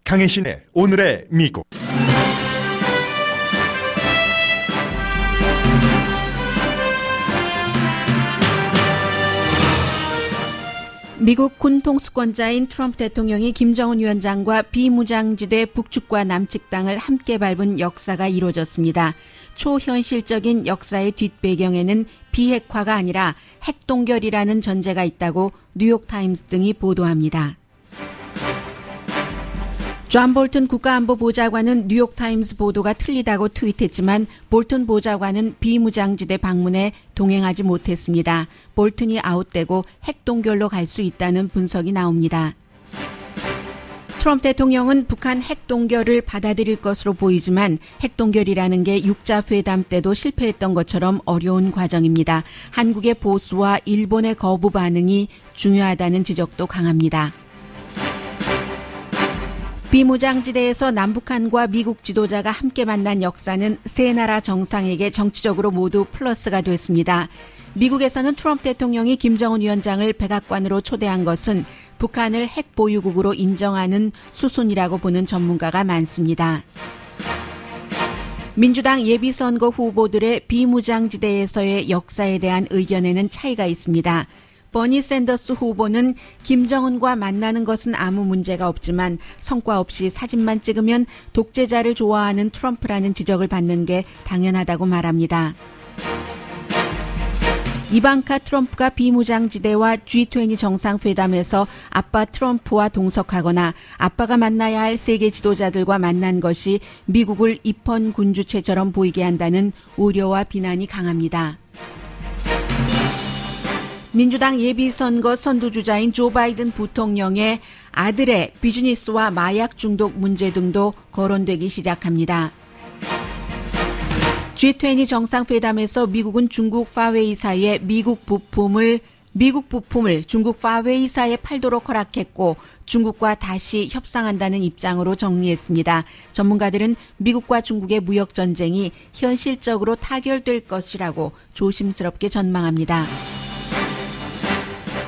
강혜신의 오늘의 미국. 미국 군 통수권자인 트럼프 대통령이 김정은 위원장과 비무장지대 북측과 남측 땅을 함께 밟은 역사가 이루어졌습니다. 초현실적인 역사의 뒷배경에는 비핵화가 아니라 핵동결이라는 전제가 있다고 뉴욕타임스 등이 보도합니다. 존 볼튼 국가안보보좌관은 뉴욕타임스 보도가 틀리다고 트윗했지만 볼튼 보좌관은 비무장지대 방문에 동행하지 못했습니다. 볼튼이 아웃되고 핵동결로 갈 수 있다는 분석이 나옵니다. 트럼프 대통령은 북한 핵동결을 받아들일 것으로 보이지만 핵동결이라는 게 육자회담 때도 실패했던 것처럼 어려운 과정입니다. 한국의 보수와 일본의 거부 반응이 중요하다는 지적도 강합니다. 비무장지대에서 남북한과 미국 지도자가 함께 만난 역사는 세 나라 정상에게 정치적으로 모두 플러스가 됐습니다. 미국에서는 트럼프 대통령이 김정은 위원장을 백악관으로 초대한 것은 북한을 핵 보유국으로 인정하는 수순이라고 보는 전문가가 많습니다. 민주당 예비선거 후보들의 비무장지대에서의 역사에 대한 의견에는 차이가 있습니다. 버니 샌더스 후보는 김정은과 만나는 것은 아무 문제가 없지만 성과 없이 사진만 찍으면 독재자를 좋아하는 트럼프라는 지적을 받는 게 당연하다고 말합니다. 이방카 트럼프가 비무장지대와 G20 정상회담에서 아빠 트럼프와 동석하거나 아빠가 만나야 할 세계 지도자들과 만난 것이 미국을 입헌 군주체처럼 보이게 한다는 우려와 비난이 강합니다. 민주당 예비선거 선두주자인 조 바이든 부통령의 아들의 비즈니스와 마약 중독 문제 등도 거론되기 시작합니다. G20 정상회담에서 미국은 중국 파웨이사에 미국 부품을 중국 파웨이사에 팔도록 허락했고 중국과 다시 협상한다는 입장으로 정리했습니다. 전문가들은 미국과 중국의 무역 전쟁이 현실적으로 타결될 것이라고 조심스럽게 전망합니다.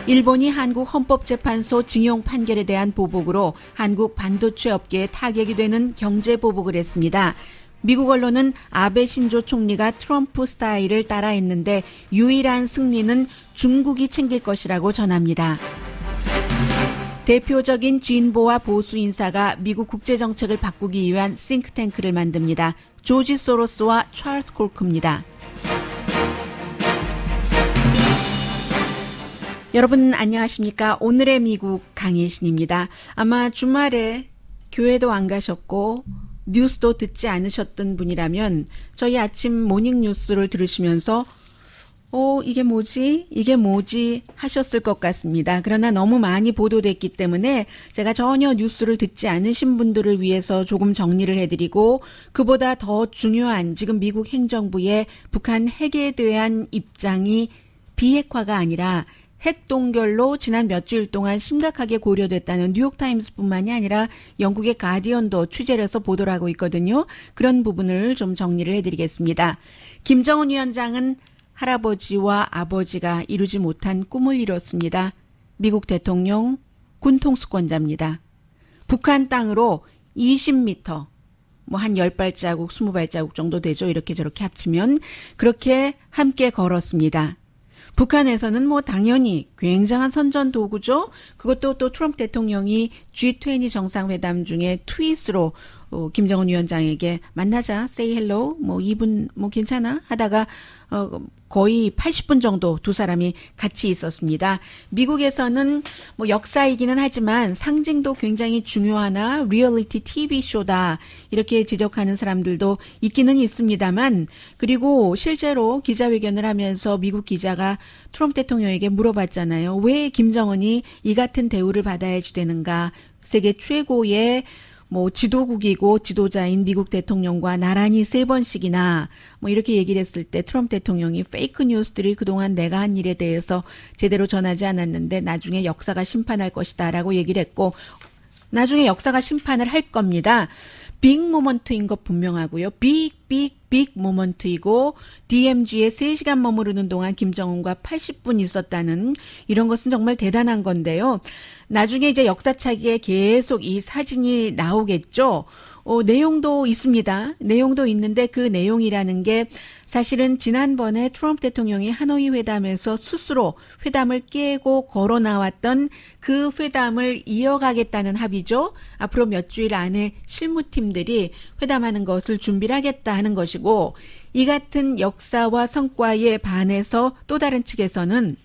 일본이 한국 헌법재판소 징용 판결에 대한 보복으로 한국 반도체 업계에 타격이 되는 경제 보복을 했습니다. 미국 언론은 아베 신조 총리가 트럼프 스타일을 따라했는데 유일한 승리는 중국이 챙길 것이라고 전합니다. 대표적인 진보와 보수 인사가 미국 국제정책을 바꾸기 위한 싱크탱크를 만듭니다. 조지 소로스와 찰스 콜크입니다. 여러분 안녕하십니까? 오늘의 미국 강혜신입니다. 아마 주말에 교회도 안 가셨고 뉴스도 듣지 않으셨던 분이라면 저희 아침 모닝 뉴스를 들으시면서 이게 뭐지 하셨을 것 같습니다. 그러나 너무 많이 보도됐기 때문에 제가 전혀 뉴스를 듣지 않으신 분들을 위해서 조금 정리를 해드리고 그보다 더 중요한 지금 미국 행정부의 북한 핵에 대한 입장이 비핵화가 아니라 핵동결로 지난 몇 주일 동안 심각하게 고려됐다는 뉴욕타임스뿐만이 아니라 영국의 가디언도 취재를 해서 보도를 하고 있거든요. 그런 부분을 좀 정리를 해드리겠습니다. 김정은 위원장은 할아버지와 아버지가 이루지 못한 꿈을 이뤘습니다. 미국 대통령 군 통수권자입니다. 북한 땅으로 20m, 한 10발자국, 20발자국 정도 되죠. 이렇게 저렇게 합치면 그렇게 함께 걸었습니다. 북한에서는 당연히 굉장한 선전 도구죠. 그것도 또 트럼프 대통령이 G20 정상회담 중에 트윗으로 김정은 위원장에게 만나자, say hello, 2분 괜찮아? 하다가 거의 80분 정도 두 사람이 같이 있었습니다. 미국에서는 역사이기는 하지만 상징도 굉장히 중요하나 리얼리티 TV쇼다 이렇게 지적하는 사람들도 있기는 있습니다만 그리고 실제로 기자회견을 하면서 미국 기자가 트럼프 대통령에게 물어봤잖아요. 왜 김정은이 이 같은 대우를 받아야지 되는가? 세계 최고의 지도국이고 지도자인 미국 대통령과 나란히 3번씩이나 이렇게 얘기를 했을 때 트럼프 대통령이 페이크 뉴스들이 그동안 내가 한 일에 대해서 제대로 전하지 않았는데 나중에 역사가 심판할 것이다 라고 얘기를 했고 나중에 역사가 심판을 할 겁니다. 빅 모먼트인 것 분명하고요. 빅 빅 모먼트이고 DMZ에 3시간 머무르는 동안 김정은과 80분 있었다는 이런 것은 정말 대단한 건데요. 나중에 이제 역사책에 계속 이 사진이 나오겠죠. 내용도 있습니다. 내용도 있는데 그 내용이라는 게 사실은 지난번에 트럼프 대통령이 하노이 회담에서 스스로 회담을 깨고 걸어 나왔던 그 회담을 이어가겠다는 합의죠. 앞으로 몇 주일 안에 실무팀들이 회담하는 것을 준비를 하겠다 하는 것이고, 이 같은 역사와 성과에 반해서 또 다른 측에서는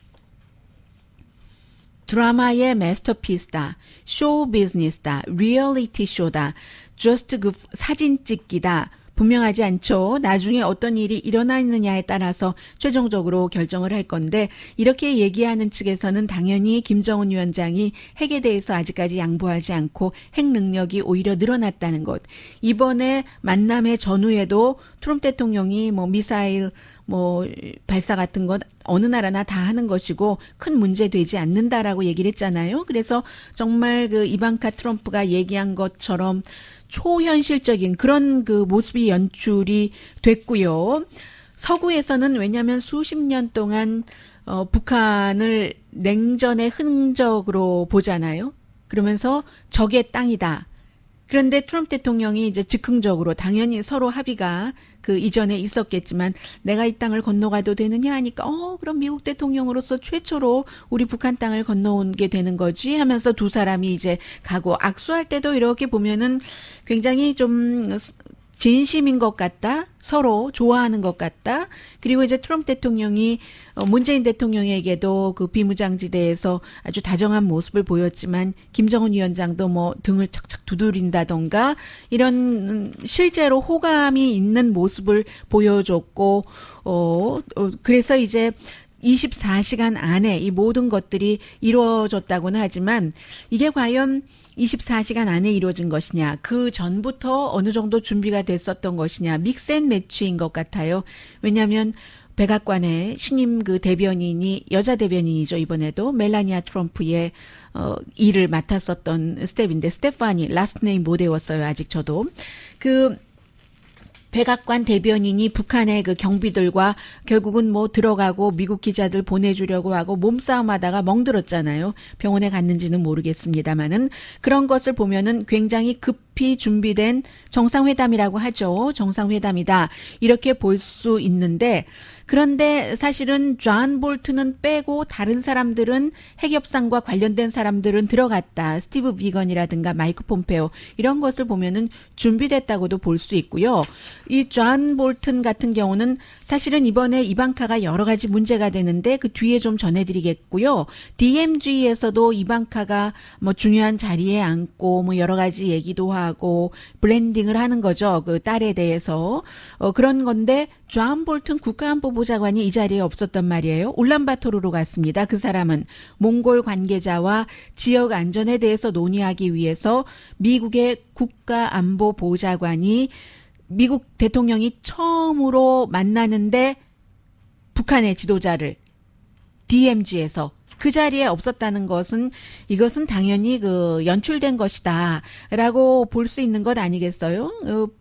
드라마의 마스터피스다, 쇼 비즈니스다, 리얼리티 쇼다, just 그 사진 찍기다. 분명하지 않죠. 나중에 어떤 일이 일어나느냐에 따라서 최종적으로 결정을 할 건데, 이렇게 얘기하는 측에서는 당연히 김정은 위원장이 핵에 대해서 아직까지 양보하지 않고 핵 능력이 오히려 늘어났다는 것. 이번에 만남의 전후에도 트럼프 대통령이 뭐 미사일 발사 같은 것 어느 나라나 다 하는 것이고 큰 문제 되지 않는다라고 얘기를 했잖아요. 그래서 정말 그 이방카 트럼프가 얘기한 것처럼 초현실적인 그런 그 모습이 연출이 됐고요. 서구에서는 왜냐하면 수십 년 동안 북한을 냉전의 흔적으로 보잖아요. 그러면서 적의 땅이다. 그런데 트럼프 대통령이 이제 즉흥적으로 당연히 서로 합의가 그 이전에 있었겠지만 내가 이 땅을 건너가도 되느냐 하니까 그럼 미국 대통령으로서 최초로 우리 북한 땅을 건너오게 되는 거지 하면서 두 사람이 이제 가고 악수할 때도 이렇게 보면은 굉장히 좀 진심인 것 같다. 서로 좋아하는 것 같다. 그리고 이제 트럼프 대통령이 문재인 대통령에게도 그 비무장지대에서 아주 다정한 모습을 보였지만 김정은 위원장도 뭐 등을 착착 두드린다던가 이런 실제로 호감이 있는 모습을 보여줬고 그래서 이제 24시간 안에 이 모든 것들이 이루어졌다고는 하지만 이게 과연 24시간 안에 이루어진 것이냐, 그 전부터 어느 정도 준비가 됐었던 것이냐, 믹스앤매치인 것 같아요. 왜냐하면 백악관의 신임 그 대변인이 여자 대변인이죠. 이번에도 멜라니아 트럼프의 일을 맡았었던 스테파니 라스트 네임 못 외웠어요. 아직 저도. 그 백악관 대변인이 북한의 그 경비들과 결국은 뭐 들어가고 미국 기자들 보내주려고 하고 몸싸움하다가 멍들었잖아요. 병원에 갔는지는 모르겠습니다만은 그런 것을 보면은 굉장히 급히 준비된 정상회담이라고 하죠. 정상회담이다. 이렇게 볼 수 있는데 그런데 사실은 존 볼튼은 빼고 다른 사람들은 핵협상과 관련된 사람들은 들어갔다. 스티브 비건이라든가 마이크 폼페오 이런 것을 보면은 준비됐다고도 볼 수 있고요. 이 존 볼튼 같은 경우는 사실은 이번에 이방카가 여러 가지 문제가 되는데 그 뒤에 좀 전해드리겠고요. DMZ에서도 이방카가 뭐 중요한 자리에 앉고 뭐 여러 가지 얘기도 하고 블렌딩을 하는 거죠. 그 딸에 대해서 그런 건데 존 볼튼 국가안보보좌관이 이 자리에 없었단 말이에요. 울란바토르로 갔습니다. 그 사람은 몽골 관계자와 지역 안전에 대해서 논의하기 위해서 미국의 국가안보보좌관이 미국 대통령이 처음으로 만나는데 북한의 지도자를 DMZ에서 그 자리에 없었다는 것은 이것은 당연히 그 연출된 것이다라고 볼 수 있는 것 아니겠어요?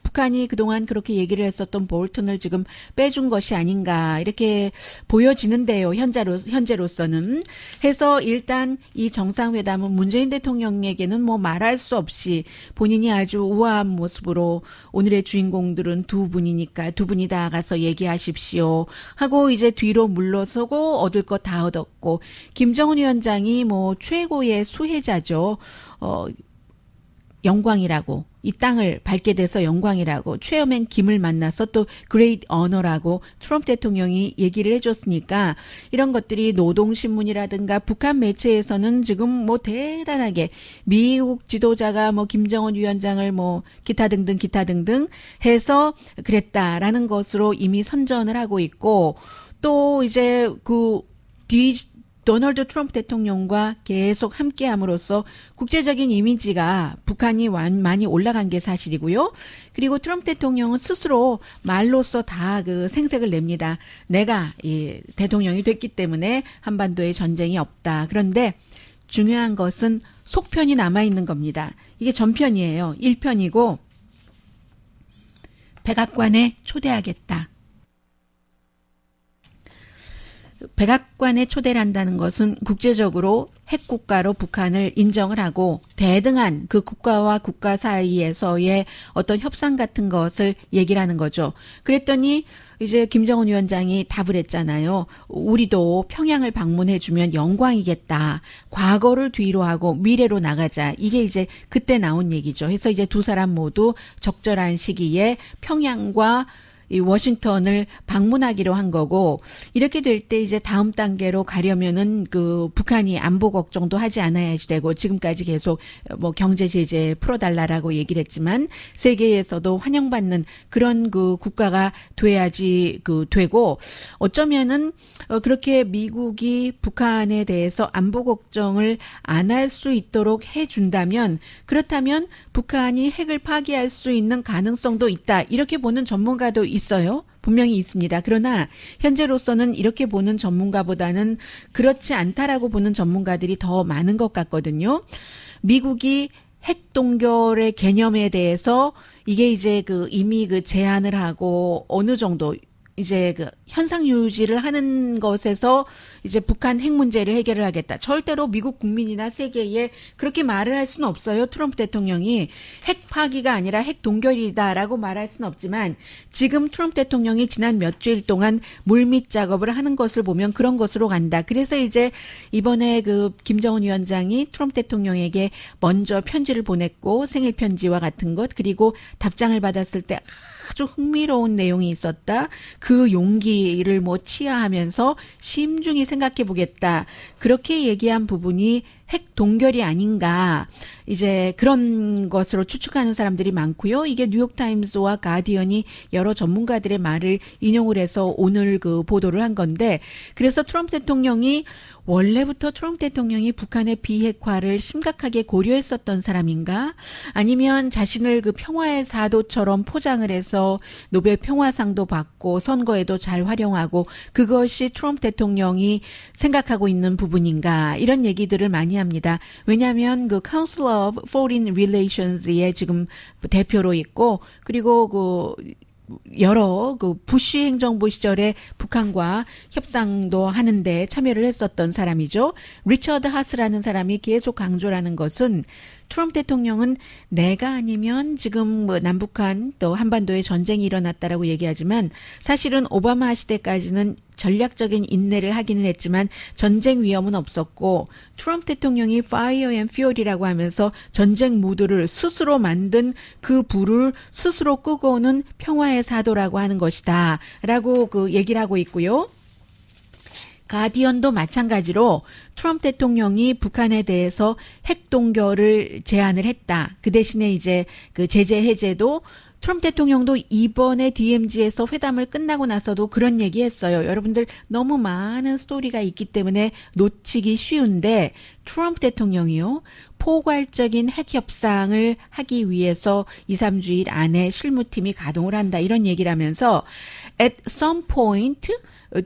북한이 그동안 그렇게 얘기를 했었던 볼튼을 지금 빼준 것이 아닌가 이렇게 보여지는데요. 현재로서는. 해서 일단 이 정상회담은 문재인 대통령에게는 뭐 말할 수 없이 본인이 아주 우아한 모습으로 오늘의 주인공들은 두 분이니까 두 분이 다 가서 얘기하십시오 하고 이제 뒤로 물러서고 얻을 것 다 얻었고 김정은 위원장이 뭐 최고의 수혜자죠. 영광이라고 이 땅을 밟게 돼서 영광이라고 체어맨 김을 만나서 또 그레이트 어너라고 트럼프 대통령이 얘기를 해줬으니까 이런 것들이 노동신문이라든가 북한 매체에서는 지금 뭐 대단하게 미국 지도자가 뭐 김정은 위원장을 뭐 기타 등등 해서 그랬다라는 것으로 이미 선전을 하고 있고 또 이제 도널드 트럼프 대통령과 계속 함께함으로써 국제적인 이미지가 북한이 많이 올라간 게 사실이고요. 그리고 트럼프 대통령은 스스로 말로써 다 그 생색을 냅니다. 내가 이 대통령이 됐기 때문에 한반도에 전쟁이 없다. 그런데 중요한 것은 속편이 남아있는 겁니다. 이게 전편이에요. 1편이고 백악관에 초대하겠다. 백악관에 초대를 한다는 것은 국제적으로 핵국가로 북한을 인정을 하고 대등한 그 국가와 국가 사이에서의 어떤 협상 같은 것을 얘기를 하는 거죠. 그랬더니 이제 김정은 위원장이 답을 했잖아요. 우리도 평양을 방문해주면 영광이겠다. 과거를 뒤로 하고 미래로 나가자. 이게 이제 그때 나온 얘기죠. 그래서 이제 두 사람 모두 적절한 시기에 평양과 이 워싱턴을 방문하기로 한 거고, 이렇게 될 때 이제 다음 단계로 가려면은 그 북한이 안보 걱정도 하지 않아야 되고, 지금까지 계속 뭐 경제 제재 풀어달라라고 얘기를 했지만 세계에서도 환영받는 그런 그 국가가 돼야지 되고, 어쩌면은 그렇게 미국이 북한에 대해서 안보 걱정을 안 할 수 있도록 해준다면, 그렇다면 북한이 핵을 파기할 수 있는 가능성도 있다. 이렇게 보는 전문가도 있어요. 분명히 있습니다. 그러나 현재로서는 이렇게 보는 전문가보다는 그렇지 않다라고 보는 전문가들이 더 많은 것 같거든요. 미국이 핵 동결의 개념에 대해서 이게 이제 이미 제안을 하고 어느 정도 이제 현상 유지를 하는 것에서 이제 북한 핵 문제를 해결을 하겠다. 절대로 미국 국민이나 세계에 그렇게 말을 할 수는 없어요. 트럼프 대통령이 핵 파기가 아니라 핵 동결이다라고 말할 수는 없지만, 지금 트럼프 대통령이 지난 몇 주일 동안 물밑 작업을 하는 것을 보면 그런 것으로 간다. 그래서 이제 이번에 김정은 위원장이 트럼프 대통령에게 먼저 편지를 보냈고, 생일 편지와 같은 것, 그리고 답장을 받았을 때 아주 흥미로운 내용이 있었다. 그 용기를 치하하면서 심중히 생각해 보겠다. 그렇게 얘기한 부분이 핵 동결이 아닌가. 이제 그런 것으로 추측하는 사람들이 많고요. 이게 뉴욕타임스와 가디언이 여러 전문가들의 말을 인용을 해서 오늘 보도를 한 건데, 그래서 트럼프 대통령이 원래부터 트럼프 대통령이 북한의 비핵화를 심각하게 고려했었던 사람인가? 아니면 자신을 평화의 사도처럼 포장을 해서 노벨 평화상도 받고 선거에도 잘 활용하고 그것이 트럼프 대통령이 생각하고 있는 부분인가? 이런 얘기들을 많이 합니다. 왜냐하면 Council of Foreign Relations에 지금 대표로 있고, 그리고 여러 부시 행정부 시절에 북한과 협상도 하는데 참여를 했었던 사람이죠. 리처드 하스라는 사람이 계속 강조를 하는 것은, 트럼프 대통령은 내가 아니면 지금 남북한 또 한반도에 전쟁이 일어났다라고 얘기하지만, 사실은 오바마 시대까지는 전략적인 인내를 하기는 했지만 전쟁 위험은 없었고, 트럼프 대통령이 Fire and Fury라고 하면서 전쟁 무드를 스스로 만든 그 불을 스스로 끄고 오는 평화의 사도라고 하는 것이다 라고 얘기를 하고 있고요. 가디언도 마찬가지로 트럼프 대통령이 북한에 대해서 핵 동결을 제안을 했다. 그 대신에 이제 제재 해제도 트럼프 대통령도 이번에 DMZ에서 회담을 끝나고 나서도 그런 얘기했어요. 여러분들 너무 많은 스토리가 있기 때문에 놓치기 쉬운데, 트럼프 대통령이요, 포괄적인 핵 협상을 하기 위해서 2, 3주일 안에 실무팀이 가동을 한다. 이런 얘기를 하면서 at some point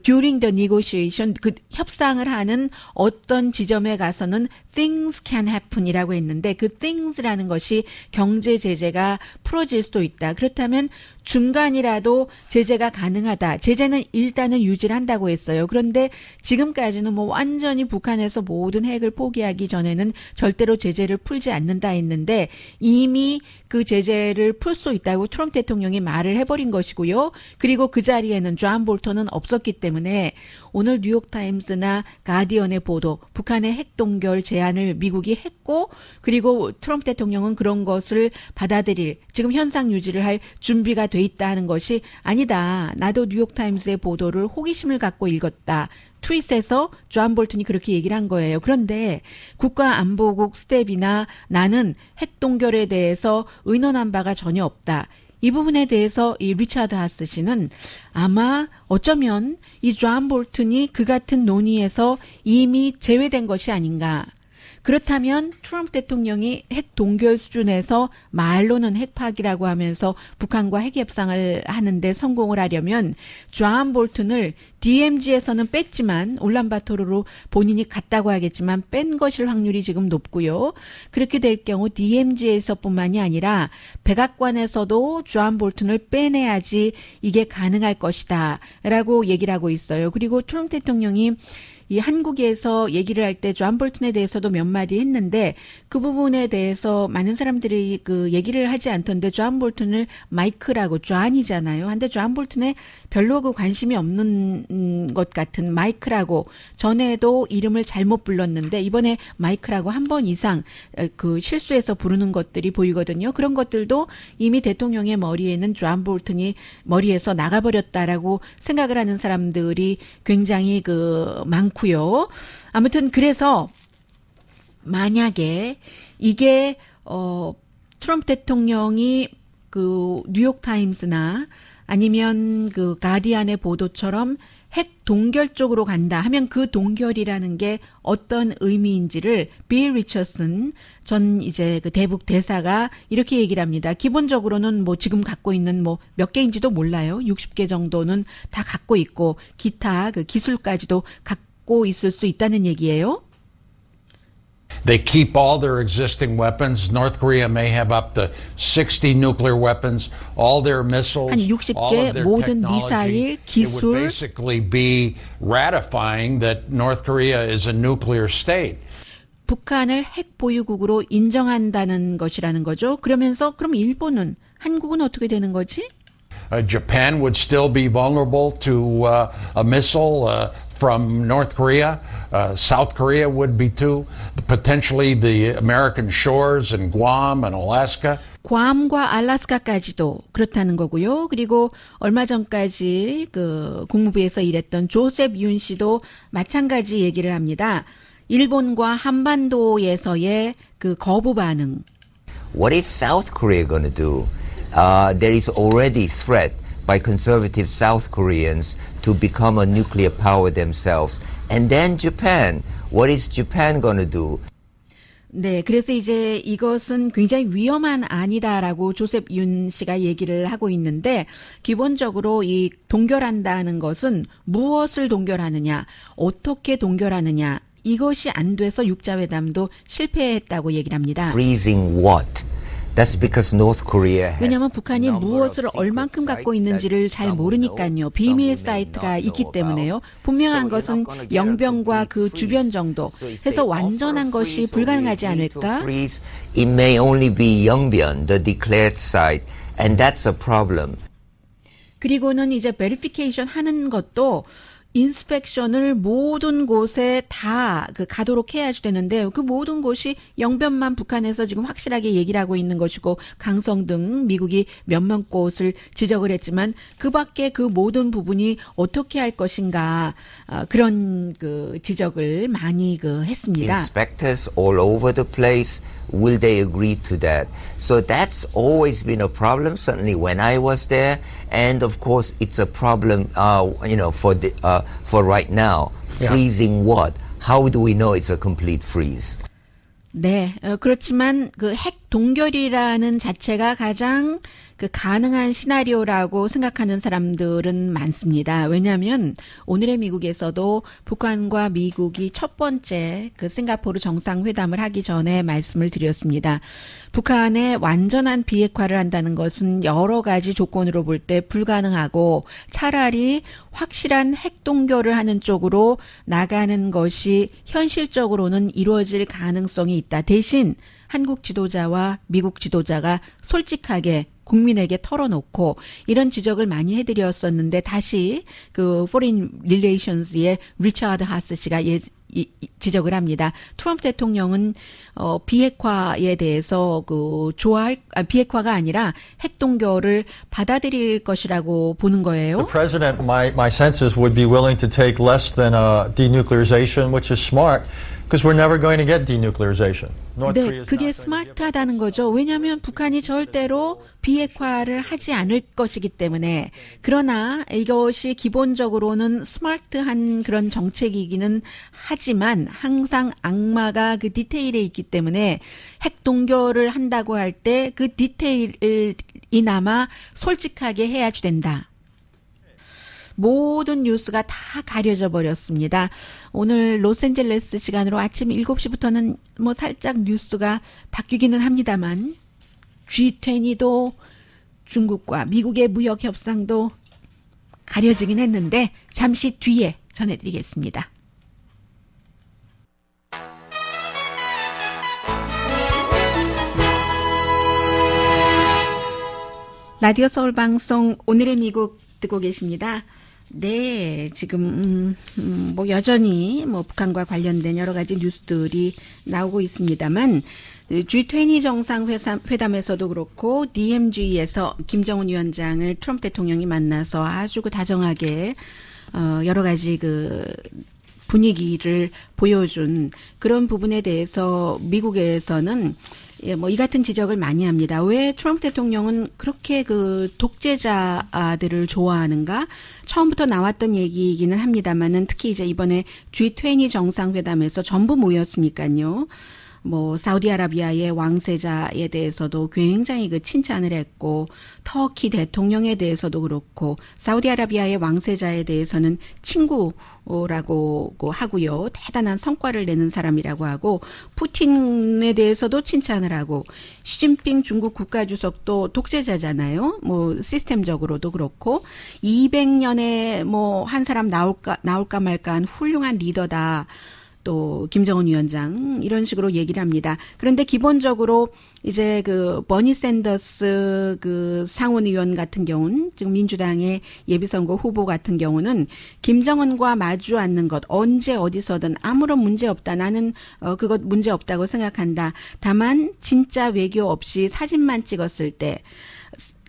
during the negotiation, 협상을 하는 어떤 지점에 가서는 things can happen이라고 했는데, 그 things라는 것이 경제 제재가 풀어질 수도 있다. 그렇다면 중간이라도 제재가 가능하다. 제재는 일단은 유지를 한다고 했어요. 그런데 지금까지는 완전히 북한에서 모든 핵을 포기하기 전에는 절대로 제재를 풀지 않는다 했는데, 이미 그 제재를 풀 수 있다고 트럼프 대통령이 말을 해버린 것이고요. 그리고 그 자리에는 존 볼턴은 없었기 때문에 오늘 뉴욕타임스나 가디언의 보도, 북한의 핵 동결 제안을 미국이 했고, 그리고 트럼프 대통령은 그런 것을 받아들일, 지금 현상 유지를 할 준비가 돼 있다 하는 것이 아니다. 나도 뉴욕타임스의 보도를 호기심을 갖고 읽었다. 트윗에서 존 볼턴이 그렇게 얘기를 한 거예요. 그런데 국가안보국 스텝이나 나는 핵 동결에 대해서 의논한 바가 전혀 없다. 이 부분에 대해서 이 리처드 하스 씨는 아마 어쩌면 이 존 볼턴이 그 같은 논의에서 이미 제외된 것이 아닌가. 그렇다면 트럼프 대통령이 핵 동결 수준에서 말로는 핵 파기라고 하면서 북한과 핵 협상을 하는데 성공을 하려면 존 볼튼을 DMZ에서는 뺐지만 울란바토르로 본인이 갔다고 하겠지만 뺀 것일 확률이 지금 높고요. 그렇게 될 경우 DMZ에서뿐만이 아니라 백악관에서도 존 볼튼을 빼내야지 이게 가능할 것이다 라고 얘기를 하고 있어요. 그리고 트럼프 대통령이 이 한국에서 얘기를 할 때 존 볼튼에 대해서도 몇 마디 했는데 그 부분에 대해서 많은 사람들이 그 얘기를 하지 않던데 존 볼튼을 마이크라고 존이잖아요. 한데 존 볼튼에 별로 그 관심이 없는 것 같은 마이크라고 전에도 이름을 잘못 불렀는데 이번에 마이크라고 한 번 이상 그 실수해서 부르는 것들이 보이거든요. 그런 것들도 이미 대통령의 머리에는 존 볼튼이 머리에서 나가버렸다라고 생각을 하는 사람들이 굉장히 그 많고 고요. 아무튼 그래서 만약에 이게 트럼프 대통령이 그 뉴욕 타임스나 아니면 그 가디안의 보도처럼 핵 동결 쪽으로 간다 하면 그 동결이라는 게 어떤 의미인지를 빌 리처슨 전 이제 그 대북 대사가 이렇게 얘기를 합니다. 기본적으로는 뭐 지금 갖고 있는 뭐 몇 개인지도 몰라요. 60개 정도는 다 갖고 있고 기타 그 기술까지도 갖고 있을 수 있다는 얘기예요. They keep all their existing weapons. North Korea may have up to 60 nuclear weapons, all their missiles, 한 all 60개 of their 모든 technology. 미사일, It would 기술. basically be ratifying that North Korea is a nuclear state. 북한을 핵 보유국으로 인정한다는 것이라는 거죠. 그러면서 그럼 일본은 한국은 어떻게 되는 거지? Japan would still be vulnerable to a missile from North Korea. South Korea would be too. Potentially the American shores and Guam and Alaska. 괌과 알래스카까지도 그렇다는 거고요. 그리고 얼마 전까지 그 국무부에서 일했던 조셉 윤 씨도 마찬가지 얘기를 합니다. 일본과 한반도에서의 그 거부 반응. What is South Korea going to do? There is already threat by conservative South Koreans to become a nuclear power themselves. And then Japan. What is Japan going to do? 네, 그래서 이제 이것은 굉장히 위험한 안이다라고 조셉 윤 씨가 얘기를 하고 있는데 기본적으로 이 동결한다는 것은 무엇을 동결하느냐, 어떻게 동결하느냐 이것이 안 돼서 육자회담도 실패했다고 얘기를 합니다. Freezing what? That's because North Korea has 왜냐하면 북한이 무엇을 얼만큼 갖고 있는지를 잘 모르니까요. 비밀 사이트가 있기 때문에요. 분명한 것은 영변과 그 주변 정도 해서 완전한 것이 불가능하지 않을까? It may only be Yeongbyon, the declared site, and that's a problem. 그리고는 이제 베리피케이션 하는 것도 인스펙션을 모든 곳에 다 그 가도록 해야지 되는데 그 모든 곳이 영변만 북한에서 지금 확실하게 얘기를 하고 있는 것이고 강성 등 미국이 몇몇 곳을 지적을 했지만 그 밖에 그 모든 부분이 어떻게 할 것인가 그런 그 지적을 많이 그 했습니다. Inspectors all over the place. Will they agree to that? So that's always been a problem, certainly when I was there. And of course, it's a problem, for right now. Freezing what? How do we know it's a complete freeze? 네, 그렇지만 그 핵 동결이라는 자체가 가장 그 가능한 시나리오라고 생각하는 사람들은 많습니다. 왜냐하면 오늘의 미국에서도 북한과 미국이 첫 번째 그 싱가포르 정상회담을 하기 전에 말씀을 드렸습니다. 북한의 완전한 비핵화를 한다는 것은 여러 가지 조건으로 볼 때 불가능하고 차라리 확실한 핵 동결을 하는 쪽으로 나가는 것이 현실적으로는 이루어질 가능성이 있다. 대신 한국 지도자와 미국 지도자가 솔직하게 국민에게 털어놓고 이런 지적을 많이 해드렸었는데 다시 그 Foreign Relations의 리처드 하스 씨가 지적을 합니다. 트럼프 대통령은 비핵화에 대해서 그 비핵화가 아니라 핵 동결을 받아들일 것이라고 보는 거예요. The president, my senses would be willing to take less than a denuclearization, which is smart. Because we're never going to get denuclearization. North 네, Korea is 그게 not going to give 스마트하다는 거죠. 왜냐하면 북한이 절대로 비핵화를 하지 않을 것이기 때문에. 그러나 이것이 기본적으로는 스마트한 그런 정책이기는 하지만 항상 악마가 그 디테일에 있기 때문에 핵 동결을 한다고 할 때 그 디테일이나마 솔직하게 해야지 된다. 모든 뉴스가 다 가려져 버렸습니다. 오늘 로스앤젤레스 시간으로 아침 7시부터는 뭐 살짝 뉴스가 바뀌기는 합니다만 G20도 중국과 미국의 무역 협상도 가려지긴 했는데 잠시 뒤에 전해드리겠습니다. 라디오 서울 방송 오늘의 미국 듣고 계십니다. 네, 지금 뭐 여전히 뭐 북한과 관련된 여러 가지 뉴스들이 나오고 있습니다만 G20 정상회담에서도 그렇고 DMZ에서 김정은 위원장을 트럼프 대통령이 만나서 아주 그 다정하게 여러 가지 그 분위기를 보여준 그런 부분에 대해서 미국에서는 뭐 이 같은 지적을 많이 합니다. 왜 트럼프 대통령은 그렇게 그 독재자들을 좋아하는가? 처음부터 나왔던 얘기이기는 합니다만은 특히 이제 이번에 G20 정상회담에서 전부 모였으니까요. 뭐 사우디아라비아의 왕세자에 대해서도 굉장히 그 칭찬을 했고 터키 대통령에 대해서도 그렇고 사우디아라비아의 왕세자에 대해서는 친구라고 하고요. 대단한 성과를 내는 사람이라고 하고 푸틴에 대해서도 칭찬을 하고 시진핑 중국 국가주석도 독재자잖아요. 뭐 시스템적으로도 그렇고 200년에 뭐 한 사람 나올까 말까한 훌륭한 리더다. 또 김정은 위원장 이런 식으로 얘기를 합니다. 그런데 기본적으로 이제 그 버니 샌더스 그 상원의원 같은 경우는 지금 민주당의 예비선거 후보 같은 경우는 김정은과 마주 앉는 것 언제 어디서든 아무런 문제 없다. 나는 그것 문제 없다고 생각한다. 다만 진짜 외교 없이 사진만 찍었을 때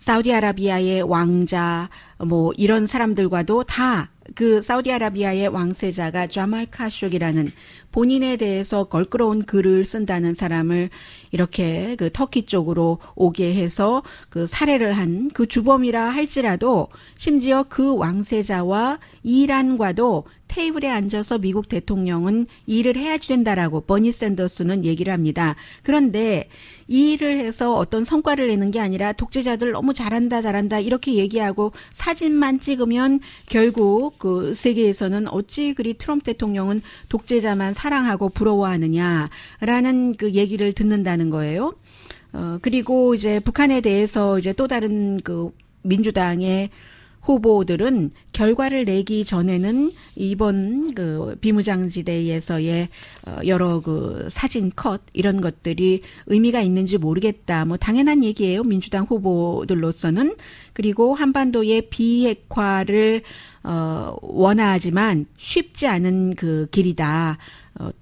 사우디아라비아의 왕자 뭐 이런 사람들과도 다 그 사우디아라비아의 왕세자가 자말 카쇼기라는 본인에 대해서 걸끄러운 글을 쓴다는 사람을 이렇게 그 터키 쪽으로 오게 해서 그 살해를 한 그 주범이라 할지라도 심지어 그 왕세자와 이란과도 테이블에 앉아서 미국 대통령은 이 일을 해야지 된다라고 버니 샌더스는 얘기를 합니다. 그런데 이 일을 해서 어떤 성과를 내는 게 아니라 독재자들 너무 잘한다 이렇게 얘기하고 사진만 찍으면 결국 그 세계에서는 어찌 그리 트럼프 대통령은 독재자만 사랑하고 부러워하느냐라는 그 얘기를 듣는다는 거예요. 그리고 이제 북한에 대해서 이제 또 다른 그 민주당의 후보들은 결과를 내기 전에는 이번 그 비무장지대에서의 여러 그 사진 컷 이런 것들이 의미가 있는지 모르겠다. 뭐 당연한 얘기예요. 민주당 후보들로서는. 그리고 한반도의 비핵화를 원하지만 쉽지 않은 그 길이다.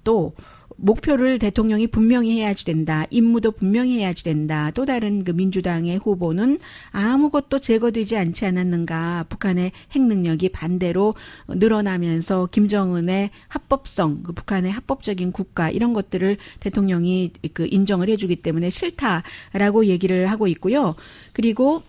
또 목표를 대통령이 분명히 해야지 된다. 임무도 분명히 해야지 된다. 또 다른 그 민주당의 후보는 아무것도 제거되지 않지 않았는가. 북한의 핵 능력이 반대로 늘어나면서 김정은의 합법성, 그 북한의 합법적인 국가 이런 것들을 대통령이 그 인정을 해주기 때문에 싫다라고 얘기를 하고 있고요. 그리고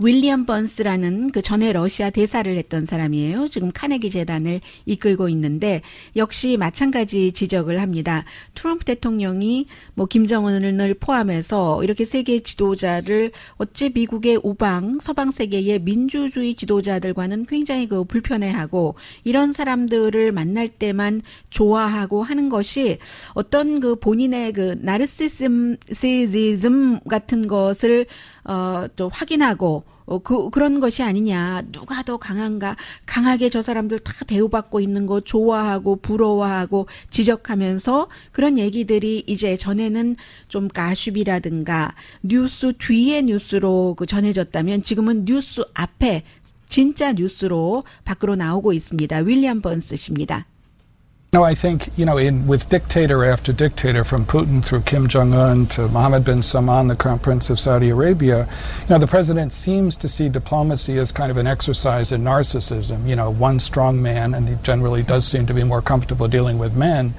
윌리엄 번스라는 그 전에 러시아 대사를 했던 사람이에요. 지금 카네기 재단을 이끌고 있는데 역시 마찬가지 지적을 합니다. 트럼프 대통령이 뭐 김정은을 포함해서 이렇게 세계 지도자를 어찌 미국의 우방 서방 세계의 민주주의 지도자들과는 굉장히 그 불편해하고 이런 사람들을 만날 때만 좋아하고 하는 것이 어떤 그 본인의 그 나르시시즘 같은 것을 또 확인하고 그런 것이 아니냐. 누가 더 강한가. 강하게 저 사람들 다 대우받고 있는 거 좋아하고 부러워하고 지적하면서 그런 얘기들이 이제 전에는 좀 가십이라든가 뉴스 뒤에 뉴스로 그 전해졌다면 지금은 뉴스 앞에 진짜 뉴스로 밖으로 나오고 있습니다. 윌리엄 번스 씨입니다. No, I think, with dictator after dictator, from Putin through Kim Jong-un to Mohammed bin Salman, the Crown Prince of Saudi Arabia, the president seems to see diplomacy as kind of an exercise in narcissism. One strong man, and he generally does seem to be more comfortable dealing with men.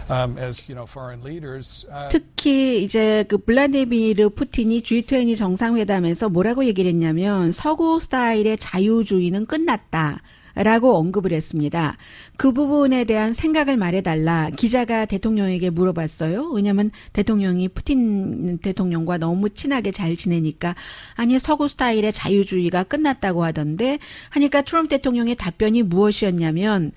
As foreign leaders. 특히 이제 그 블라디미르 푸틴이 G20 정상회담에서 뭐라고 얘기를 했냐면 서구 스타일의 자유주의는 끝났다. 라고 언급을 했습니다. 그 부분에 대한 생각을 말해달라. 기자가 대통령에게 물어봤어요. 왜냐하면 대통령이 푸틴 대통령과 너무 친하게 잘 지내니까 아니 서구 스타일의 자유주의가 끝났다고 하던데 하니까 트럼프 대통령의 답변이 무엇이었냐면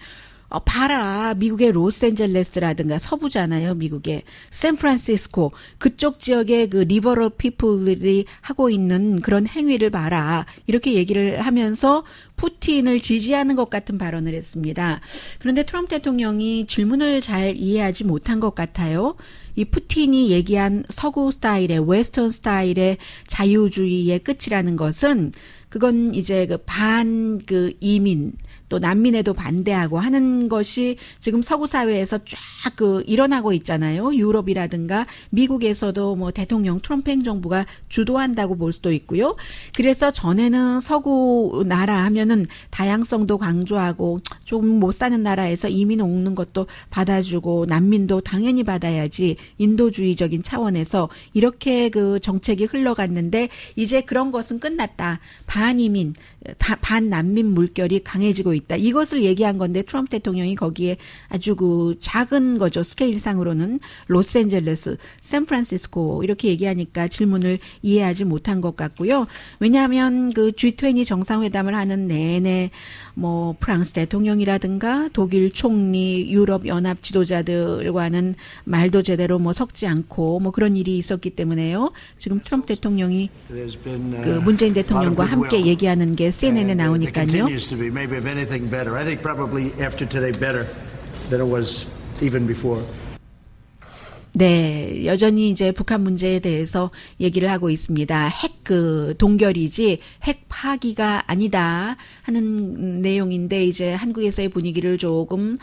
봐라. 미국의 로스앤젤레스라든가 서부잖아요. 미국의 샌프란시스코 그쪽 지역의 그 리버럴 피플들이 하고 있는 그런 행위를 봐라. 이렇게 얘기를 하면서 푸틴을 지지하는 것 같은 발언을 했습니다. 그런데 트럼프 대통령이 질문을 잘 이해하지 못한 것 같아요. 이 푸틴이 얘기한 서구 스타일의 웨스턴 스타일의 자유주의의 끝이라는 것은 그건 이제 그 이민 또 난민에도 반대하고 하는 것이 지금 서구 사회에서 쫙 일어나고 있잖아요. 유럽이라든가 미국에서도 뭐 대통령 트럼프 행정부가 주도한다고 볼 수도 있고요. 그래서 전에는 서구 나라 하면은 다양성도 강조하고 좀 못 사는 나라에서 이민 오는 것도 받아주고 난민도 당연히 받아야지 인도주의적인 차원에서 이렇게 그 정책이 흘러갔는데 이제 그런 것은 끝났다. 반이민, 반난민 물결이 강해지고 있다. 이것을 얘기한 건데 트럼프 대통령이 거기에 아주 그 작은 거죠. 스케일상으로는 로스앤젤레스, 샌프란시스코 이렇게 얘기하니까 질문을 이해하지 못한 것 같고요. 왜냐하면 그 G20 정상회담을 하는 내내 뭐 프랑스 대통령이라든가 독일 총리, 유럽 연합 지도자들과는 말도 제대로 뭐 섞지 않고 뭐 그런 일이 있었기 때문에요. 지금 트럼프 대통령이 그 문재인 대통령과 함께 얘기하는 게 CNN에 나오니까요. I think probably after today better than it was even before. 네, 여전히 이제 북한 문제에 대해서 얘기를 하고 있습니다. 핵 동결이지 핵 파기가 아니다 하는 내용인데 이제 한국에서의 분위기를 조금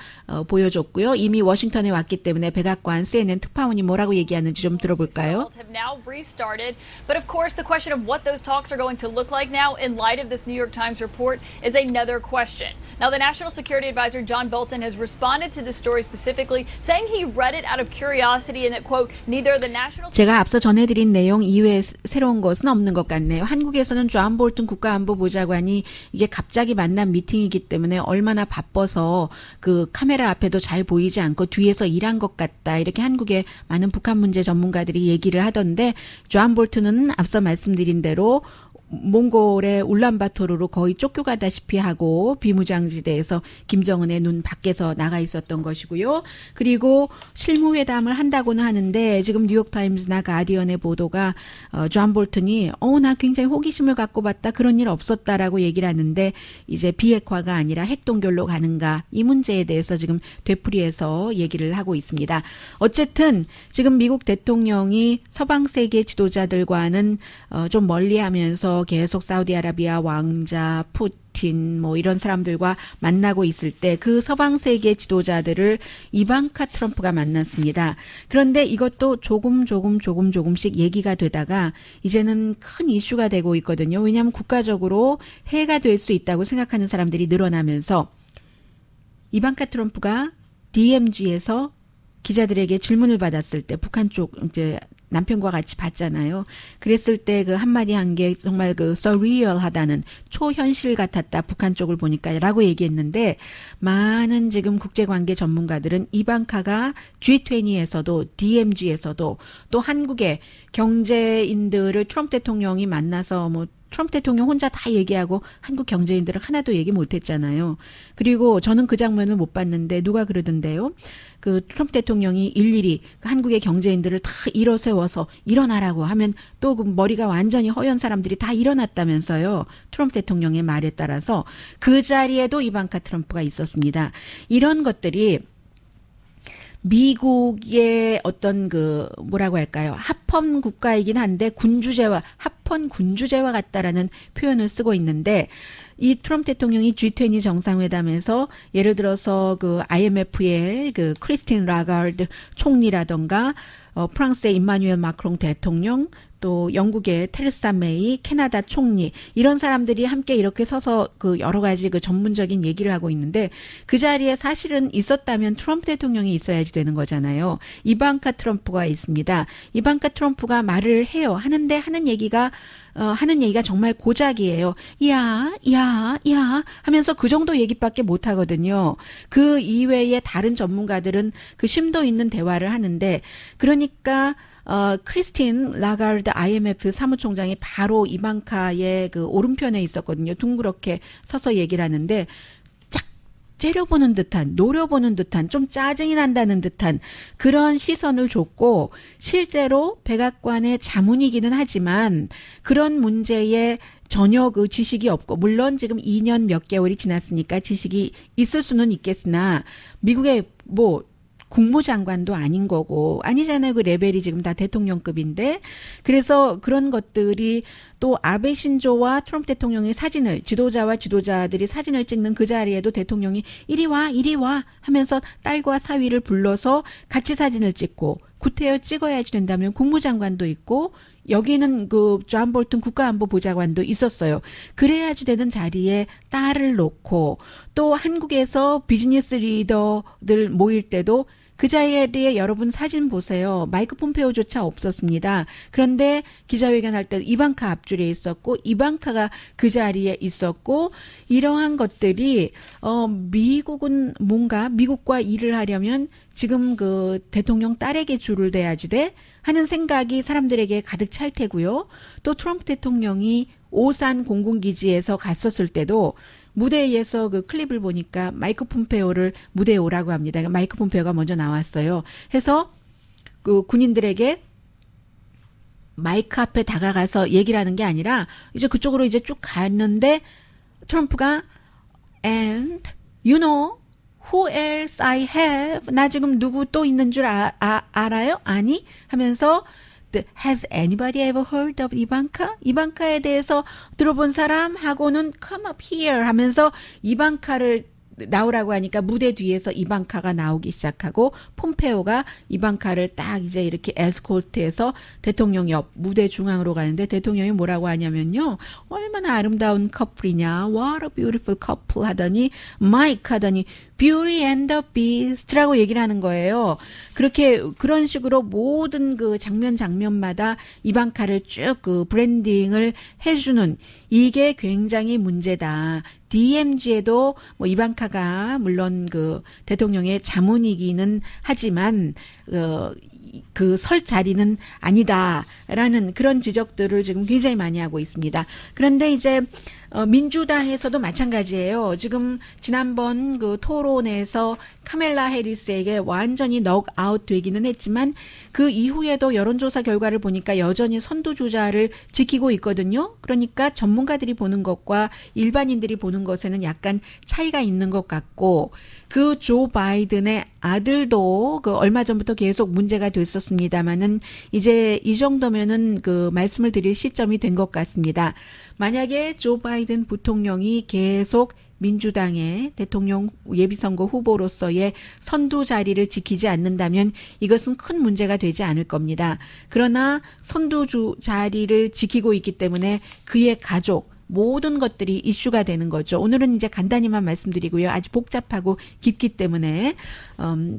보여줬고요. 이미 워싱턴에 왔기 때문에 백악관 CNN 특파원이 뭐라고 얘기하는지 좀 들어볼까요? Have now restarted, but of course the question of what those talks are going to look like now in light of this New York Times report is another question. Now the National Security Advisor John Bolton has responded to this story specifically, saying he read it out of curiosity. 제가 앞서 전해드린 내용 이외에 새로운 것은 없는 것 같네요. 한국에서는 존 볼튼 국가안보보좌관이 이게 갑자기 만난 미팅이기 때문에 얼마나 바빠서 그 카메라 앞에도 잘 보이지 않고 뒤에서 일한 것 같다. 이렇게 한국의 많은 북한 문제 전문가들이 얘기를 하던데 존 볼튼은 앞서 말씀드린 대로 몽골의 울란바토르로 거의 쫓겨가다시피 하고 비무장지대에서 김정은의 눈 밖에서 나가 있었던 것이고요. 그리고 실무회담을 한다고는 하는데 지금 뉴욕타임즈나 가디언의 보도가 존 볼튼이 나 굉장히 호기심을 갖고 봤다. 그런 일 없었다라고 얘기를 하는데 이제 비핵화가 아니라 핵동결로 가는가 이 문제에 대해서 지금 되풀이해서 얘기를 하고 있습니다. 어쨌든 지금 미국 대통령이 서방 세계 지도자들과는 좀 멀리하면서 계속 사우디아라비아 왕자, 푸틴 뭐 이런 사람들과 만나고 있을 때 그 서방 세계 지도자들을 이방카 트럼프가 만났습니다. 그런데 이것도 조금씩 얘기가 되다가 이제는 큰 이슈가 되고 있거든요. 왜냐하면 국가적으로 해가 될 수 있다고 생각하는 사람들이 늘어나면서 이방카 트럼프가 DMZ에서 기자들에게 질문을 받았을 때 북한 쪽 이제 남편과 같이 봤잖아요. 그랬을 때 그 한마디 한 게 정말 그 surreal하다는 초현실 같았다. 북한 쪽을 보니까라고 얘기했는데 많은 지금 국제관계 전문가들은 이방카가 G20에서도 DMZ에서도 또 한국의 경제인들을 트럼프 대통령이 만나서 뭐 트럼프 대통령 혼자 다 얘기하고 한국 경제인들은 하나도 얘기 못했잖아요. 그리고 저는 그 장면을 못 봤는데 누가 그러던데요. 그 트럼프 대통령이 일일이 한국의 경제인들을 다 일어세워서 일어나라고 하면 또 그 머리가 완전히 허연 사람들이 다 일어났다면서요. 트럼프 대통령의 말에 따라서 그 자리에도 이방카 트럼프가 있었습니다. 이런 것들이 미국의 어떤 그 뭐라고 할까요? 합헌 국가이긴 한데 군주제와 합헌 쿠폰 군주제와 같다라는 표현을 쓰고 있는데 이 트럼프 대통령이 G20 정상회담에서 예를 들어서 그 IMF의 그 크리스틴 라가르드 총리라던가 프랑스의 임마누엘 마크롱 대통령 또 영국의 테레사 메이, 캐나다 총리 이런 사람들이 함께 이렇게 서서 그 여러 가지 그 전문적인 얘기를 하고 있는데 그 자리에 사실은 있었다면 트럼프 대통령이 있어야지 되는 거잖아요. 이방카 트럼프가 있습니다. 이방카 트럼프가 말을 해요. 하는데 하는 얘기가 정말 고작이에요. 야 하면서 그 정도 얘기밖에 못 하거든요. 그 이외에 다른 전문가들은 그 심도 있는 대화를 하는데 그러니까 크리스틴 라가르드 IMF 사무총장이 바로 이방카의 그 오른편에 있었거든요. 둥그렇게 서서 얘기를 하는데 쫙 째려보는 듯한, 노려보는 듯한, 좀 짜증이 난다는 듯한 그런 시선을 줬고 실제로 백악관의 자문이기는 하지만 그런 문제에 전혀 그 지식이 없고 물론 지금 2년 몇 개월이 지났으니까 지식이 있을 수는 있겠으나 미국의 국무장관도 아닌 거고 아니잖아요. 그 레벨이 지금 다 대통령급인데 그래서 그런 것들이 또 아베 신조와 트럼프 대통령의 사진을 지도자와 지도자들이 사진을 찍는 그 자리에도 대통령이 이리 와 하면서 딸과 사위를 불러서 같이 사진을 찍고 구태여 찍어야지 된다면 국무장관도 있고 여기는 그 존 볼튼 국가안보보좌관도 있었어요. 그래야지 되는 자리에 딸을 놓고 또 한국에서 비즈니스 리더들 모일 때도 그 자리에 여러분 사진 보세요. 마이크 폼페오조차 없었습니다. 그런데 기자회견할 때 이방카 앞줄에 있었고 이방카가 그 자리에 있었고 이러한 것들이 미국은 뭔가 미국과 일을 하려면 지금 그 대통령 딸에게 줄을 대야지 돼 하는 생각이 사람들에게 가득 찰 테고요. 또 트럼프 대통령이 오산 공군기지에서 갔었을 때도 무대에서 그 클립을 보니까 마이크 폼페오를 무대에 오라고 합니다. 마이크 폼페오가 먼저 나왔어요. 해서 그 군인들에게 마이크 앞에 다가가서 얘기를 하는 게 아니라 이제 그쪽으로 이제 쭉 갔는데 트럼프가 and you know who else I have 나 지금 누구 또 있는 줄 알아요? 아니? 하면서 Has anybody ever heard of 이방카? 이방카에 대해서 들어본 사람 하고는 come up here 하면서 이방카를 나오라고 하니까 무대 뒤에서 이방카가 나오기 시작하고 폼페오가 이방카를 딱 이제 이렇게 에스코트해서 대통령 옆 무대 중앙으로 가는데 대통령이 뭐라고 하냐면요. 얼마나 아름다운 커플이냐. What a beautiful couple 하더니 마이크 하더니 Beauty and the Beast라고 얘기를 하는 거예요. 그런 식으로 모든 그 장면마다 이방카를 쭉 그 브랜딩을 해주는 이게 굉장히 문제다. DMZ에도 뭐 이방카가 물론 그 대통령의 자문이기는 하지만 그 설 자리는 아니다라는 그런 지적들을 지금 굉장히 많이 하고 있습니다. 그런데 이제 민주당에서도 마찬가지예요. 지금 지난번 그 토론에서 카멜라 해리스에게 완전히 넉아웃 되기는 했지만 그 이후에도 여론조사 결과를 보니까 여전히 선두주자를 지키고 있거든요. 그러니까 전문가들이 보는 것과 일반인들이 보는 것에는 약간 차이가 있는 것 같고 그 조 바이든의 아들도 그 얼마 전부터 계속 문제가 됐었습니다만은 이제 이 정도면은 그 말씀을 드릴 시점이 된 것 같습니다. 만약에 조 바이든 부통령이 계속 민주당의 대통령 예비선거 후보로서의 선두 자리를 지키지 않는다면 이것은 큰 문제가 되지 않을 겁니다. 그러나 선두 자리를 지키고 있기 때문에 그의 가족, 모든 것들이 이슈가 되는 거죠. 오늘은 이제 간단히만 말씀드리고요. 아주 복잡하고 깊기 때문에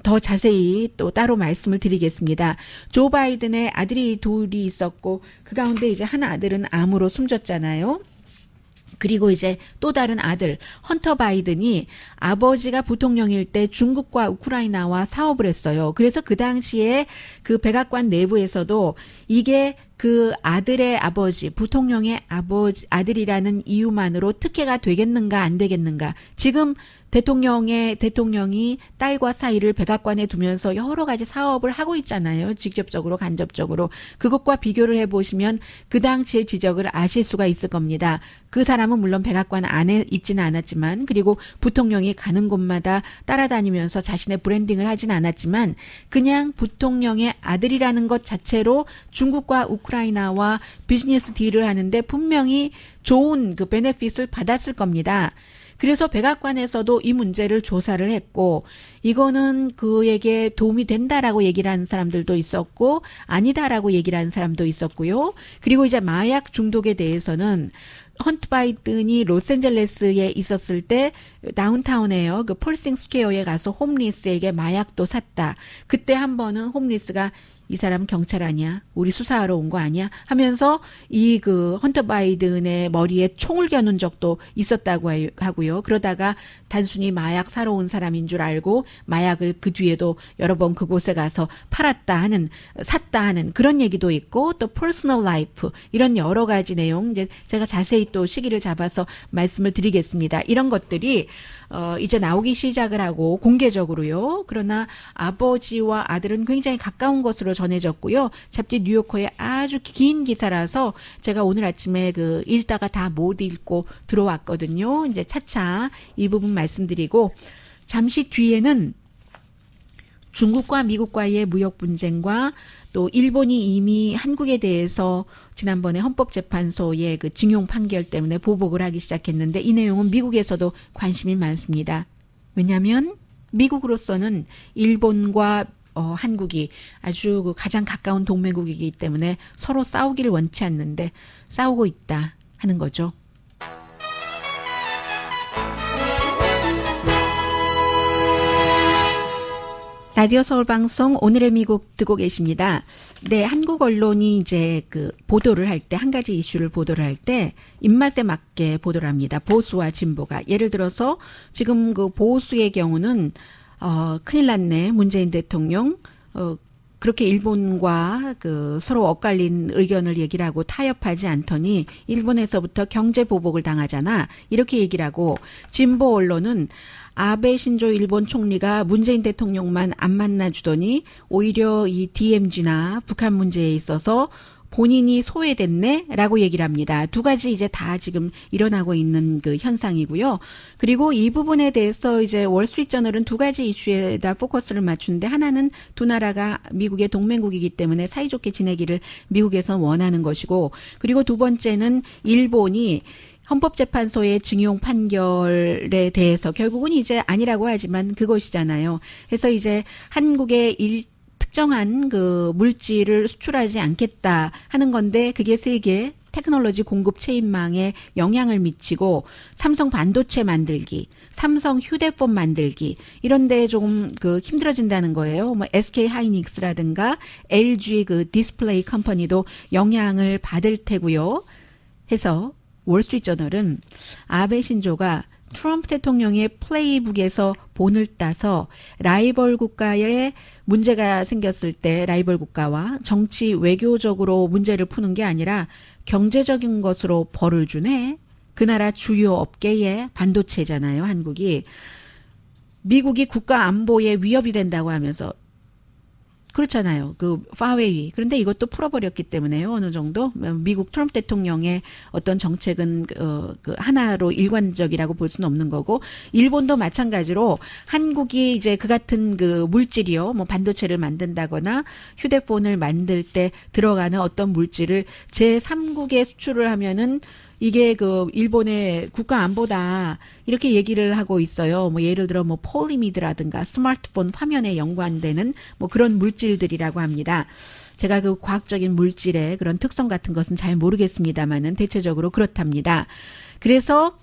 더 자세히 또 따로 말씀을 드리겠습니다. 조 바이든의 아들이 둘이 있었고 그 가운데 이제 한 아들은 암으로 숨졌잖아요. 그리고 이제 또 다른 아들 헌터 바이든이 아버지가 부통령일 때 중국과 우크라이나와 사업을 했어요. 그래서 그 당시에 그 백악관 내부에서도 이게 그 아들의 아버지, 부통령의 아들이라는 이유만으로 특혜가 되겠는가 안 되겠는가. 지금 대통령이 딸과 사이를 백악관에 두면서 여러 가지 사업을 하고 있잖아요. 직접적으로 간접적으로. 그것과 비교를 해보시면 그 당시의 지적을 아실 수가 있을 겁니다. 그 사람은 물론 백악관 안에 있지는 않았지만 그리고 부통령이 가는 곳마다 따라다니면서 자신의 브랜딩을 하진 않았지만 그냥 부통령의 아들이라는 것 자체로 중국과 우크라이나와 비즈니스 딜을 하는데 분명히 좋은 그 베네핏을 받았을 겁니다. 그래서 백악관에서도 이 문제를 조사를 했고 이거는 그에게 도움이 된다라고 얘기를 하는 사람들도 있었고 아니다라고 얘기를 하는 사람도 있었고요. 그리고 이제 마약 중독에 대해서는 헌트 바이든이 로스앤젤레스에 있었을 때 다운타운에요. 그 폴싱 스퀘어에 가서 홈리스에게 마약도 샀다. 그때 한 번은 홈리스가 이 사람 경찰 아니야? 우리 수사하러 온 거 아니야? 하면서 이 그 헌터 바이든의 머리에 총을 겨눈 적도 있었다고 하고요. 그러다가 단순히 마약 사러 온 사람인 줄 알고 마약을 그 뒤에도 여러 번 그곳에 가서 샀다 하는 그런 얘기도 있고 또 퍼스널 라이프 이런 여러 가지 내용 이제 제가 자세히 또 시기를 잡아서 말씀을 드리겠습니다. 이런 것들이 이제 나오기 시작을 하고 공개적으로요. 그러나 아버지와 아들은 굉장히 가까운 것으로 전해졌고요. 잡지 뉴요커의 아주 긴 기사라서 제가 오늘 아침에 그 읽다가 다 못 읽고 들어왔거든요. 이제 차차 이 부분 말씀드리고 잠시 뒤에는 중국과 미국과의 무역 분쟁과 또 일본이 이미 한국에 대해서 지난번에 헌법재판소의 그 징용 판결 때문에 보복을 하기 시작했는데 이 내용은 미국에서도 관심이 많습니다. 왜냐하면 미국으로서는 일본과 한국이 아주 그 가장 가까운 동맹국이기 때문에 서로 싸우기를 원치 않는데 싸우고 있다 하는 거죠. 라디오 서울 방송 오늘의 미국 듣고 계십니다. 네, 한국 언론이 이제 그 보도를 할 때 한 가지 이슈를 보도를 할 때 입맛에 맞게 보도를 합니다. 보수와 진보가. 예를 들어서 지금 그 보수의 경우는 큰일 났네. 문재인 대통령 그렇게 일본과 그 서로 엇갈린 의견을 얘기를 하고 타협하지 않더니 일본에서부터 경제 보복을 당하잖아. 이렇게 얘기를 하고 진보 언론은 아베 신조 일본 총리가 문재인 대통령만 안 만나주더니 오히려 이 DMZ나 북한 문제에 있어서 본인이 소외됐네 라고 얘기를 합니다. 두 가지 이제 다 지금 일어나고 있는 그 현상이고요. 그리고 이 부분에 대해서 이제 월스트리트저널은 두 가지 이슈에다 포커스를 맞추는데 하나는 두 나라가 미국의 동맹국이기 때문에 사이좋게 지내기를 미국에선 원하는 것이고 그리고 두 번째는 일본이 헌법재판소의 징용 판결에 대해서 결국은 이제 아니라고 하지만 그것이잖아요. 그래서 이제 한국의 특정한 그 물질을 수출하지 않겠다 하는 건데 그게 세계 테크놀로지 공급 체인망에 영향을 미치고 삼성 반도체 만들기, 삼성 휴대폰 만들기 이런 데 조금 그 힘들어진다는 거예요. 뭐 SK 하이닉스라든가 LG 그 디스플레이 컴퍼니도 영향을 받을 테고요. 해서 월스트리트저널은 아베 신조가 트럼프 대통령의 플레이북에서 본을 따서 라이벌 국가에 문제가 생겼을 때 라이벌 국가와 정치 외교적으로 문제를 푸는 게 아니라 경제적인 것으로 벌을 주네. 그 나라 주요 업계의 반도체잖아요. 한국이. 미국이 국가 안보에 위협이 된다고 하면서 그렇잖아요. 그 파웨이. 그런데 이것도 풀어버렸기 때문에요. 어느 정도 미국 트럼프 대통령의 어떤 정책은 그 하나로 일관적이라고 볼 수는 없는 거고 일본도 마찬가지로 한국이 이제 그 같은 그 물질이요. 뭐 반도체를 만든다거나 휴대폰을 만들 때 들어가는 어떤 물질을 제3국에 수출을 하면은 이게 그 일본의 국가 안보다 이렇게 얘기를 하고 있어요. 뭐 예를 들어 뭐 폴리미드라든가 스마트폰 화면에 연관되는 뭐 그런 물질들이라고 합니다. 제가 그 과학적인 물질의 그런 특성 같은 것은 잘 모르겠습니다만은 대체적으로 그렇답니다. 그래서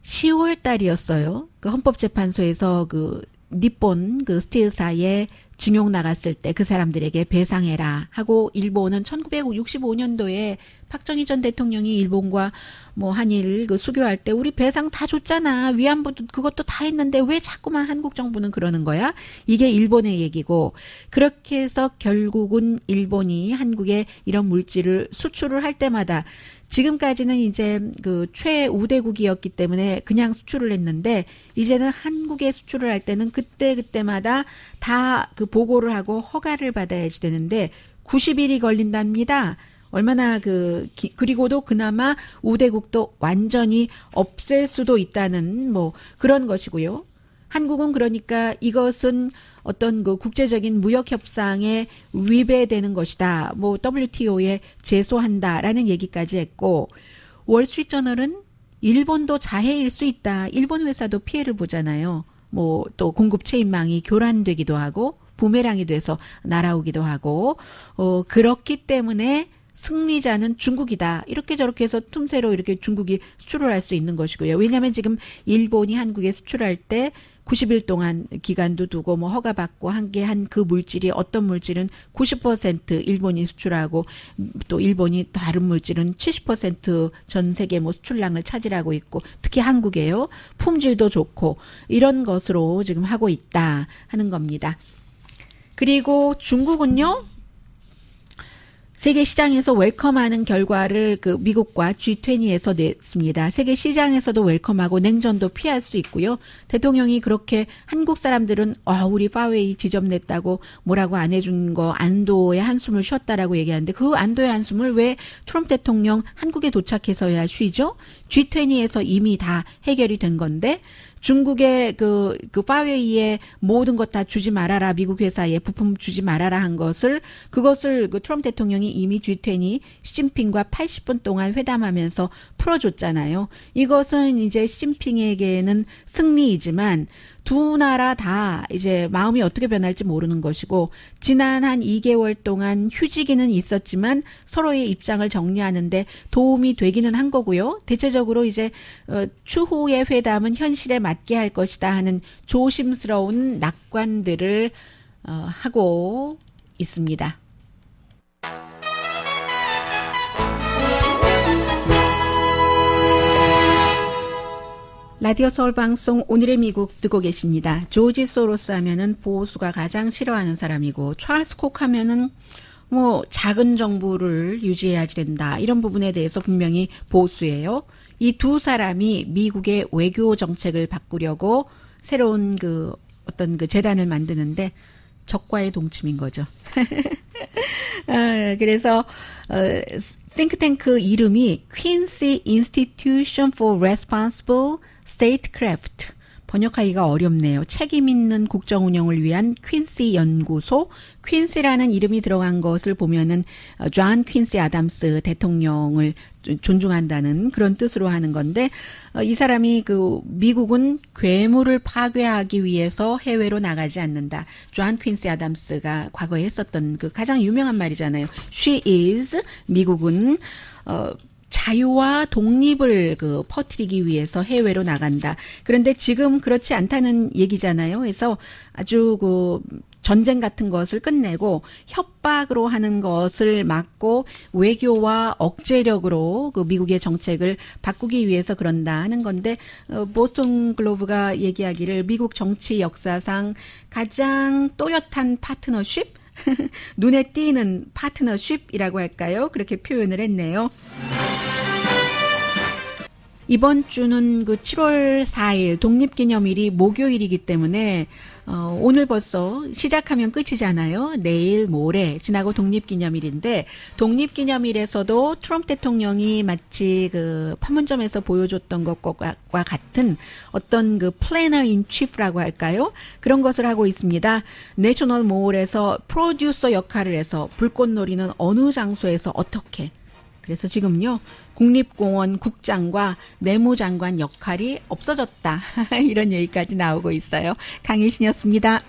10월 달이었어요. 그 헌법재판소에서 그 니폰 그 스틸사에 징용 나갔을 때 그 사람들에게 배상해라 하고 일본은 1965년도에 박정희 전 대통령이 일본과 뭐 한일 그 수교할 때 우리 배상 다 줬잖아. 위안부도 그것도 다 했는데 왜 자꾸만 한국 정부는 그러는 거야? 이게 일본의 얘기고 그렇게 해서 결국은 일본이 한국에 이런 물질을 수출을 할 때마다 지금까지는 이제 그 최우대국이었기 때문에 그냥 수출을 했는데 이제는 한국에 수출을 할 때는 그때마다 다 그 보고를 하고 허가를 받아야지 되는데 90일이 걸린답니다. 얼마나 그리고도 그나마 우대국도 완전히 없앨 수도 있다는 뭐 그런 것이고요. 한국은 그러니까 이것은 어떤 그 국제적인 무역 협상에 위배되는 것이다. 뭐 WTO에 제소한다라는 얘기까지 했고 월스트리트저널은 일본도 자해일 수 있다. 일본 회사도 피해를 보잖아요. 뭐 또 공급 체인망이 교란되기도 하고 부메랑이 돼서 날아오기도 하고 그렇기 때문에 승리자는 중국이다. 이렇게 저렇게 해서 틈새로 이렇게 중국이 수출을 할 수 있는 것이고요. 왜냐하면 지금 일본이 한국에 수출할 때 90일 동안 기간도 두고 뭐 허가받고 한 그 물질이 어떤 물질은 90% 일본이 수출하고 또 일본이 다른 물질은 70% 전 세계 뭐 수출량을 차지하고 있고 특히 한국에요. 품질도 좋고 이런 것으로 지금 하고 있다 하는 겁니다. 그리고 중국은요. 세계 시장에서 웰컴하는 결과를 그 미국과 G20에서 냈습니다. 세계 시장에서도 웰컴하고 냉전도 피할 수 있고요. 대통령이 그렇게 한국 사람들은 우리 파웨이 지점냈다고 뭐라고 안 해준 거 안도의 한숨을 쉬었다라고 얘기하는데 그 안도의 한숨을 왜 트럼프 대통령 한국에 도착해서야 쉬죠? G20에서 이미 다 해결이 된 건데 중국의 그 파웨이에 모든 것 다 주지 말아라. 미국 회사에 부품 주지 말아라 한 그것을 그 트럼프 대통령이 이미 G20이 시진핑과 80분 동안 회담하면서 풀어줬잖아요. 이것은 이제 시진핑에게는 승리이지만 두 나라 다 이제 마음이 어떻게 변할지 모르는 것이고 지난 한 2개월 동안 휴지기는 있었지만 서로의 입장을 정리하는데 도움이 되기는 한 거고요. 대체적으로 이제 추후의 회담은 현실에 맞게 할 것이다 하는 조심스러운 낙관들을 하고 있습니다. 라디오 서울 방송 오늘의 미국 듣고 계십니다. 조지 소로스 하면은 보수가 가장 싫어하는 사람이고 찰스 콕 하면은 뭐 작은 정부를 유지해야지 된다. 이런 부분에 대해서 분명히 보수예요. 이 두 사람이 미국의 외교 정책을 바꾸려고 새로운 그 어떤 그 재단을 만드는데 적과의 동침인 거죠. 그래서 싱크탱크 이름이 Quincy Institution for Responsible Statecraft. 번역하기가 어렵네요. 책임 있는 국정 운영을 위한 퀸시 연구소. 퀸시라는 이름이 들어간 것을 보면은 존 퀸시 아담스 대통령을 존중한다는 그런 뜻으로 하는 건데 이 사람이 그 미국은 괴물을 파괴하기 위해서 해외로 나가지 않는다. 존 퀸시 아담스가 과거에 했었던 그 가장 유명한 말이잖아요. She is 미국은 자유와 독립을 그 퍼뜨리기 위해서 해외로 나간다. 그런데 지금 그렇지 않다는 얘기잖아요. 그래서 아주 그 전쟁 같은 것을 끝내고 협박으로 하는 것을 막고 외교와 억제력으로 그 미국의 정책을 바꾸기 위해서 그런다 하는 건데 보스턴 글로브가 얘기하기를 미국 정치 역사상 가장 또렷한 파트너십? 눈에 띄는 파트너십이라고 할까요? 그렇게 표현을 했네요. 이번 주는 그 7월 4일 독립기념일이 목요일이기 때문에 오늘 벌써 시작하면 끝이잖아요. 내일 모레 지나고 독립기념일인데 독립기념일에서도 트럼프 대통령이 마치 그 판문점에서 보여줬던 것과 같은 어떤 그 플래너 인 치프라고 할까요? 그런 것을 하고 있습니다. 내셔널 몰에서 프로듀서 역할을 해서 불꽃놀이는 어느 장소에서 어떻게 그래서 지금요 국립공원 국장과 내무장관 역할이 없어졌다 이런 얘기까지 나오고 있어요. 강혜신이었습니다.